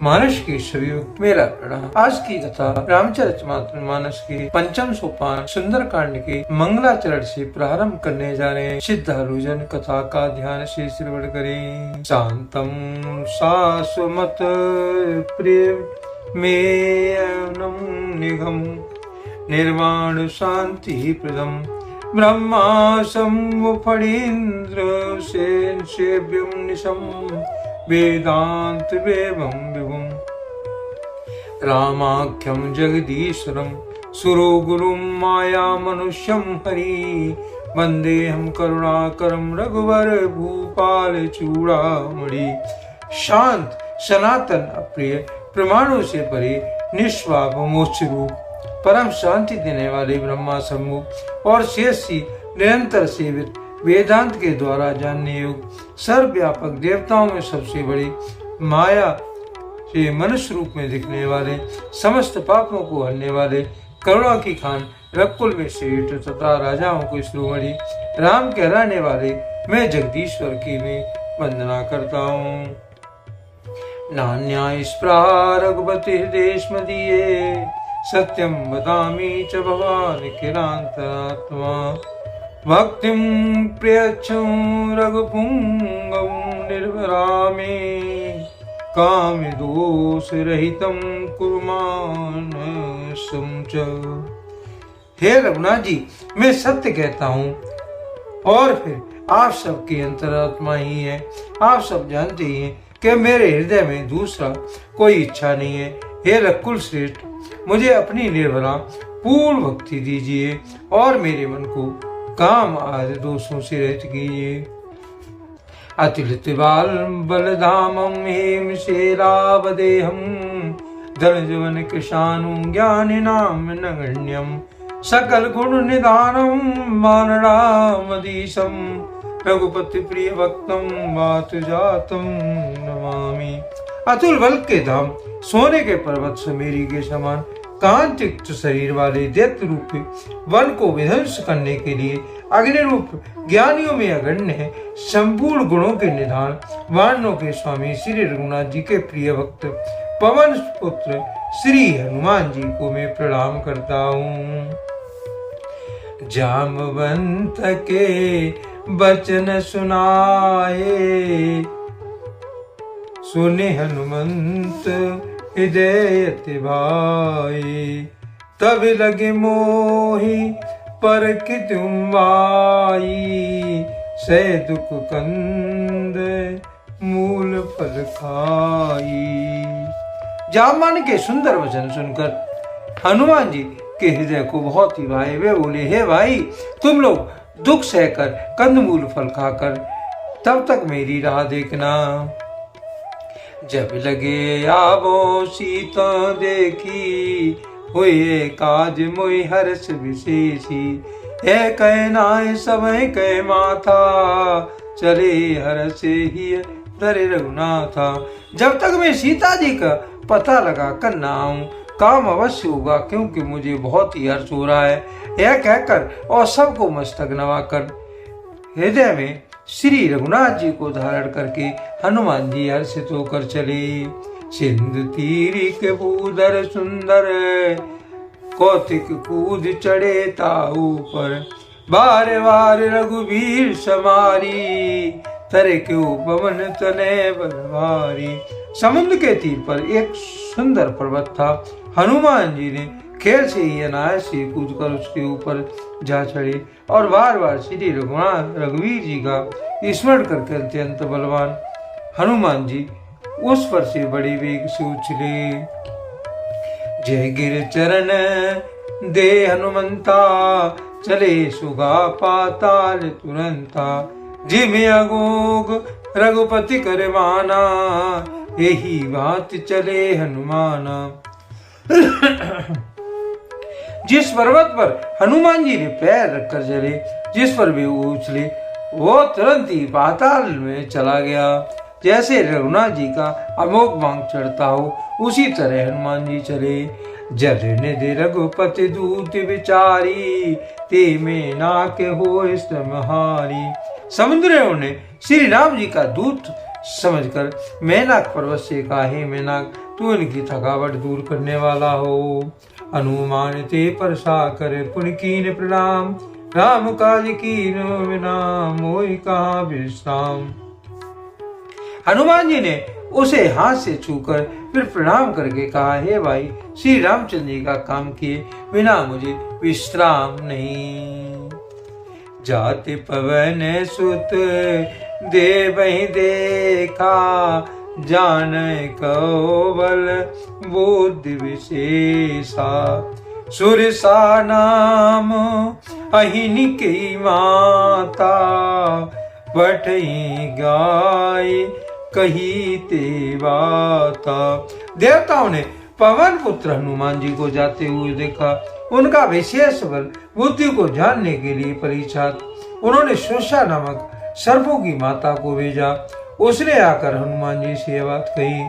मानस की सभी मेरा प्रणाम। आज की कथा रामचरितमानस की पंचम सोपान सुंदर कांड के मंगलाचरण से प्रारंभ करने जा रहे हैं। श्रद्धालु जन कथा का ध्यान से श्रवण करें। शांतम शाश्वत प्रिय मेयनम निगम निर्वाण शांति प्रदम ब्रह्मा फणीन्द्र सेन सेव्यम निशम वेदांत वेवं विभुम रामाख्यम जगदीश्वरम सुरो गुरुम माया मनुष्यम हरि वंदेहम करुणाकरम रघुवर भूपाल चूड़ामणि। शांत सनातन अप्रिय प्रमाणों से परे निष्पाप मोक्ष रूप परम शांति देने वाले ब्रह्मा सम्मुख और शेषी निरंतर सेवित वेदांत के द्वारा जानने योग्य सर्वव्यापक देवताओं में सबसे बड़ी माया से मनुष्य रूप में दिखने वाले समस्त पापों को हरने वाले करुणा की खान रकुल में श्रेष्ठ तथा राजाओं को शिरोमणि राम कहलाने वाले मैं जगदीश्वर की मैं वंदना करता हूँ। नान्या स्पृहा रघुपति देश मदीये सत्यम वदामि च भवान् किरांतरात्मा भक्तिं प्रियच्छं रघुपुंगं निर्वरामि कामदोषरहितं कुर्मानसं च। हे रघुनाथ जी, मैं सत्य कहता हूँ और फिर आप सबकी अंतरात्मा ही है। आप सब जानते ही हैं कि मेरे हृदय में दूसरा कोई इच्छा नहीं है। हे रकुल श्रेष्ठ, मुझे अपनी निर्भरा पूर्ण भक्ति दीजिए और मेरे मन को काम आदि दोषों से रहित कीजिए। अतुलित बाल बलधामम हेम शेरावदेहम धनजवन कृशानु ज्ञानी नाम नगण्यम सकल गुण निधानम मानरामदीशम रघुपति प्रिय भक्तम मातु जातम नमामि। अतुल बल के धाम सोने के पर्वत सुमेरी के समान कांतियुक्त शरीर वाले दैत्य रूपी वन को विध्वंस करने के लिए अग्नि रूप ज्ञानियों में अगण्य है संपूर्ण गुणों के निधान वानरों के स्वामी श्री रघुनाथ जी के प्रिय भक्त पवन पुत्र श्री हनुमान जी को मैं प्रणाम करता हूँ। जामवंत के वचन सुनाए सुने हनुमंत हृदय भाई तब लगे मोही पर तुम आई से दुख कंद मूल फल खाई। जामवन के सुंदर वचन सुनकर हनुमान जी के हृदय को बहुत ही भाई। वे बोले, हे भाई, तुम लोग दुख सहकर कंदमूल फल खाकर तब तक मेरी राह देखना। जब लगे आवो सीता देखी हुए काज मोहि हर्ष विशेषी है कहनाए समय कह माथा चले हर्ष ही धरे रघुनाथा। जब तक मैं सीता जी का पता लगा कर ना आऊं काम अवश्य होगा, क्योंकि मुझे बहुत ही हर्ष हो रहा है। यह कहकर और सबको मस्तक नवाकर हृदय में श्री रघुनाथ जी को धारण करके हनुमान जी हर्षित होकर चले। सिंधु तीर के भूधर सुंदर कौतिक कूद चढ़े ताऊ पर बार बार रघुवीर समारी तरे क्यों पवन तले बलवारी। समुद्र के तीर पर एक सुंदर पर्वत था। हनुमान जी ने खेल से ही अनायास से कूद कर उसके ऊपर जा चढ़े और बार बार श्री रघुवीर जी का स्मरण करके अत्यंत बलवान हनुमान जी उस पर से बड़े वेग से उछले। जय गिर चरण दे हनुमंता चले सुगा पाताल तुरंता जिमे अगोग रघुपति कर माना यही बात चले हनुमाना। जिस पर्वत पर हनुमान जी ने पैर रखकर चले, जिस पर वे उछले, वो तुरंत ही पाताल में चला गया। जैसे रघुनाथ जी का अमोघ मांग चढ़ता हो, उसी तरह हनुमान जी चले। जल निधि रघुपति दूत विचारी ते में नाक हो स्तमहारी। समुद्रियों ने श्री राम जी का दूत समझकर मेनाक पर्वत से कहा, हे मेनाक, तू इनकी थकावट दूर करने वाला हो। हनुमान ते परसा कर पुन कीन प्रणाम, राम काज कीन विनाम मोहि कहा विश्राम। हनुमान जी ने उसे हाथ से छूकर फिर प्रणाम करके कहा, हे भाई, श्री रामचंद्र जी का काम किए बिना मुझे विश्राम नहीं। जाति पवन सुत देवहि देखा, जान को बल बुद्धि विशेषा। सुरसा नाम अहिनि की माता, बटई गाय कही ते बाता। देवताओं ने पवन पुत्र हनुमान जी को जाते हुए देखा। उनका विशेष बल बुद्धि को जानने के लिए परीक्षात उन्होंने सुरसा नामक सर्पों की माता को भेजा। उसने आकर हनुमान जी से यह बात कही,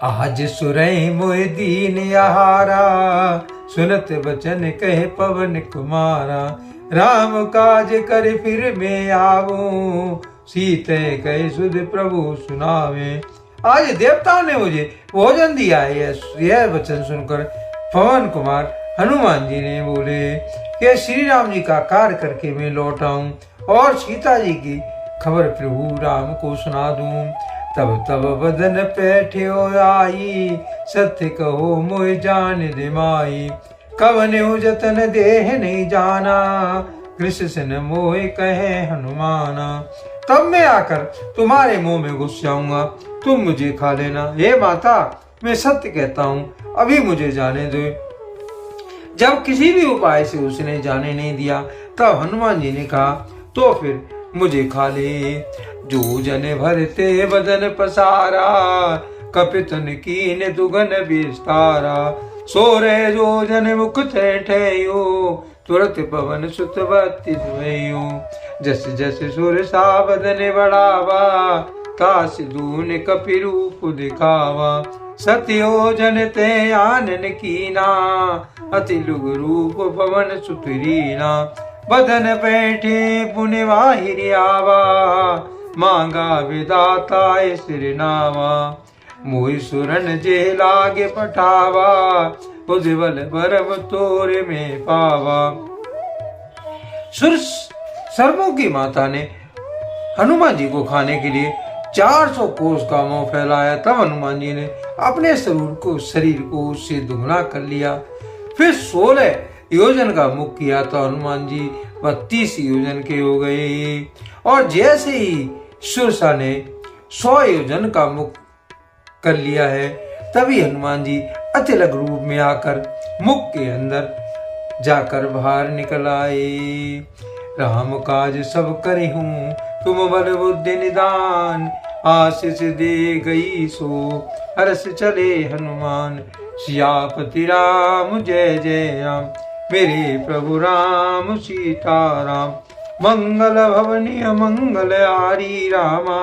आज सुरई मोहि दीन आहारा, सुनत बचन कहे पवन कुमारा। राम काज कर फिर मैं आवूं, सीते कहे सुध प्रभु सुनावे। आज देवताओं ने मुझे भोजन दिया है। यह वचन सुनकर पवन कुमार हनुमान जी ने बोले कि श्री राम जी का कार्य करके मैं लौट आऊं और सीता जी की खबर प्रभु राम को सुना दूं। तब तब बदन पैठ्यो आई, सत्य कहो मोहि जान दे माई। कवने जतन देह नहीं जाना, कृष्ण मोहि कहे हनुमाना। तब मैं आकर तुम्हारे मुंह में घुस जाऊंगा, तुम मुझे खा लेना। हे माता, मैं सत्य कहता हूँ, अभी मुझे जाने दो। जब किसी भी उपाय से उसने जाने नहीं दिया, तब हनुमान जी ने कहा, तो फिर मुझे खा ले। जो जन भरते बदन पसारा, कपितन कीन दुगन विस्तारा। सोरे जो जन मुख ठेठयो, तुरत पवन सुत बत्तीस भइयो। जस जस सुरसा बदन बढ़ावा, काश दून कपि रूप दिखावा। सत्यो जन ते आनन कीना, अति लुग रूप पवन सुत रीना। बदन बैठे पुण्य वाहिरी आवा, मांगा विदाता सिर नावा। मोहि सुरन जे लागे पठावा, उज्ज्वल बरम तोरे में पावा। सर्पों की माता ने हनुमान जी को खाने के लिए 400 कोस का मुंह फैलाया। तब हनुमान जी ने अपने शरीर को उससे दुगना कर लिया। फिर 16 योजन का मुख किया तो हनुमान जी 32 योजन के हो गए। और जैसे ही सुरसा ने 100 योजन का मुख कर लिया है, तभी हनुमान जी अतिलग रूप में आकर मुख के अंदर जाकर बाहर निकल आए। राम काज सब करे हूँ, तुम बल बुद्धि निदान। आशीष दे गई सो हर्ष चले हनुमान। सियापति राम जय जय राम, मेरे प्रभु राम सीताराम। मंगल भवनीय मंगल आरी रामा,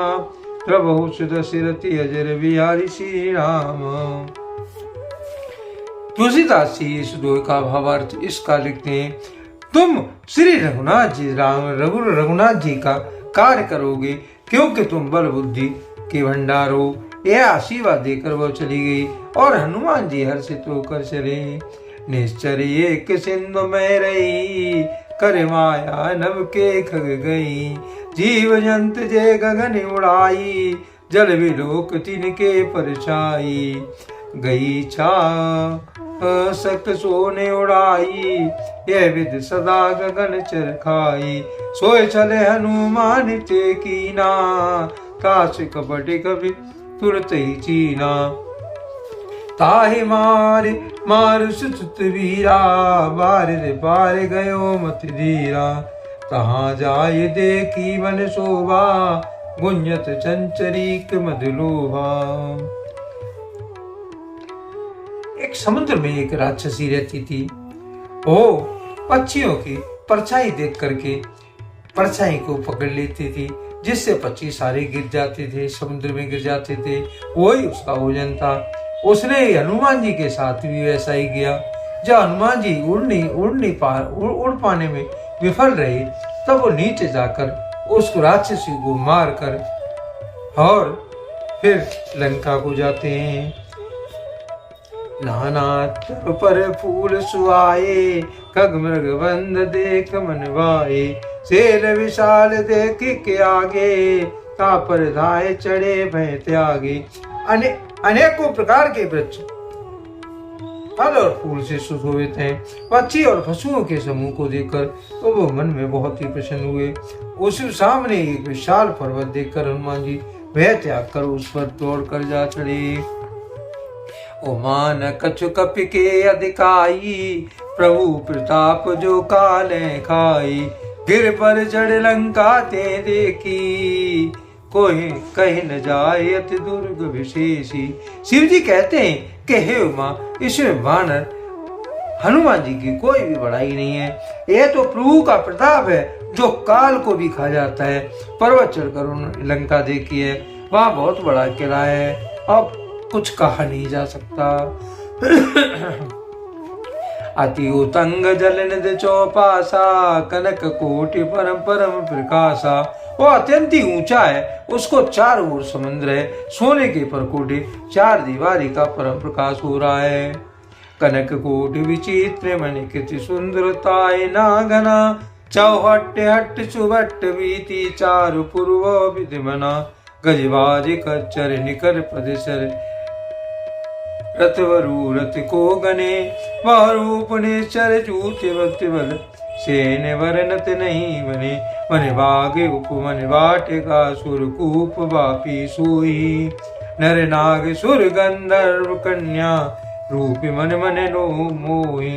प्रभु सुध सिरति अजर बिहारी श्री राम। तुलसीदास जी इस दोहे का भावार्थ इसका लिखते हैं, तुम श्री रघुनाथ जी रघुनाथ जी का कार्य करोगे, क्योंकि तुम बल बुद्धि के भंडार हो। यह आशीर्वाद देकर वह चली गई और हनुमान जी हर्षित होकर चले। निश्चर एक सिंधु में रही, कर माया नभ के खग गई। जीव जंत जे गगन उड़ाई, जल विलोक तिनके परछाई। गई छा सक सोने उड़ाई, यह विद सदा गगन चरखाई। सोए चले हनुमान ते कीना, काश कपट कवि तुरत ही चीना। ताहि मार सुत वीरा, बार रे बार गयो मत धीरा। तहाँ जाय देखी मन शोभा, गुंजत चंचरीक मधुलोभा। एक समुद्र में एक राक्षसी रहती थी। वो पक्षियों की परछाई देख करके परछाई को पकड़ लेती थी, जिससे पक्षी सारे गिर जाते थे, समुद्र में गिर जाते थे। वही उसका भोजन था। उसने हनुमान जी के साथ भी वैसा ही किया। जब हनुमान जी उड़ पाने में विफल रहे, तब वो नीचे जाकर उस राक्षसी को मारकर और फिर लंका को जाते हैं। नाना तट पर फूल सुहाए, खग मृग बंद देख मन भाए। शेर विशाल देख के आगे, तापर धाए चढ़े भय त्यागे। अनेकों प्रकार के वृक्ष फल और फूल से सुशोभित हैं। पक्षी और पशुओं के समूह को देखकर तो वो मन में बहुत ही प्रसन्न हुए। उस सामने एक विशाल पर्वत देखकर हनुमान जी भय त्याग कर उस पर दौड़ कर जा चढ़े। ओमान कछु कपि के अधिकाई, प्रभु प्रताप जो काले खाई। गिर पर चढ़ लंका ते देखी, कोई कह न जाए अति दुर्ग विशेषी। शिव जी कहते हैं कि हे उमा, इसमें वानर हनुमान जी की कोई भी बड़ाई नहीं है। यह तो प्रभु का प्रताप है जो काल को भी खा जाता है। पर्वत चढ़कर उन्होंने लंका देखी है, वहां बहुत बड़ा किला है, अब कुछ कहा नहीं जा सकता। अति उतंग जल निधि चौपासा, कनक कोटि परम परम प्रकाशा। वो अत्यंत ही ऊंचा है, उसको चारों ओर समुद्र है, सोने के परकोटे चार दीवारी का परम प्रकाश हो रहा है। कनक कोटि विचित्र मणि कृति सुंदरताय नागना, चौहट्ट हट्ट चुबट्ट बीती चारु पूर्व विधिमना। गजबाज कच्चर निकर पदसर, रतवरु रत को गने, वह रूप निश्चर चूत भक्त बल। सेन वरनत नहीं बने, मन बागे उपमन वाटिका सुरकूप वापी सोई। नर नाग सुर गंधर्व कन्या, रूप मन मन नो मोहि।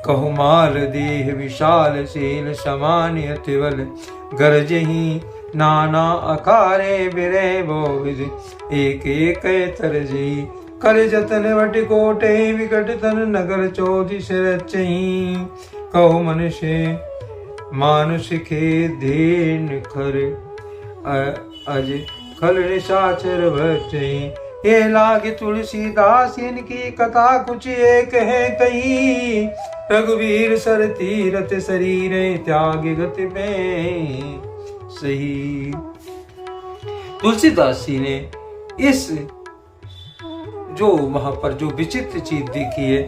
कहु माल देह विशाल सेल समान अतिबल। गरजही नाना अकारे बिरे बोविद, एक एक तरजी। कर जतन वट कोटे विकट तन, नगर चौदिश रचही। कहो मनुष्य मानुष के देन खर, अज खल निशाचर बचही। ये लागे तुलसीदास इनकी कथा कुछ एक है कही। रघुवीर सर तीरथ शरीर, त्याग गति में सही। तुलसीदास जी ने इस जो वहां पर जो विचित्र चीज देखी है,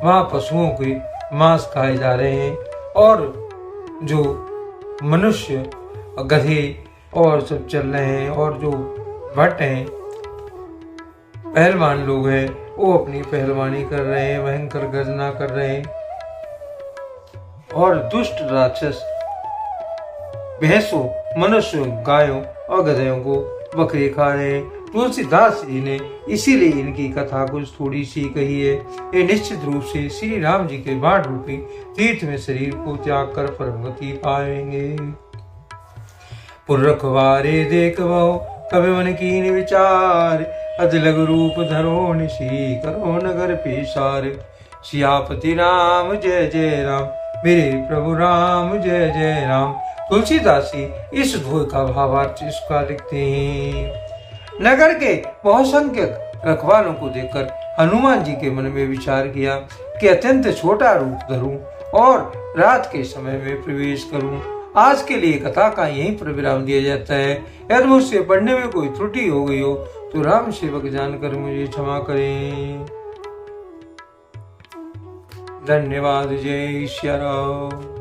वहां पशुओं के मांस खाए जा रहे हैं और जो मनुष्य गधे और सब चल रहे हैं और जो भट्ट हैं, पहलवान लोग हैं, वो अपनी पहलवानी कर रहे हैं, भयंकर गर्जना कर रहे हैं। और दुष्ट राक्षस भैंसों, मनुष्यों, गायों और गधों को बकरे खा रहे हैं। तुलसीदास जी ने इसीलिए इनकी कथा कुछ थोड़ी सी कही है। ये निश्चित रूप से श्री राम जी के बाण रूपी तीर्थ में शरीर को त्याग कर परम गति पाएंगे। पुर रखवारे देख बहु, कभी मन कीन विचार। अति लघु रूप धरो निशी, करो नगर पेशार। सियापति राम जय जय राम, मेरे प्रभु राम जय जय राम। तुलसीदास जी इस दोहे का भावार्थ इसका लिखते हैं। नगर के बहुसंख्यक रखवालों को देखकर हनुमान जी के मन में विचार किया कि अत्यंत छोटा रूप धरूं और रात के समय में प्रवेश करूं। आज के लिए कथा का यहीं पर विराम दिया जाता है। यदि मुझसे पढ़ने में कोई त्रुटि हो गई हो तो राम सेवक जानकर मुझे क्षमा करें। धन्यवाद। जय श्री राम।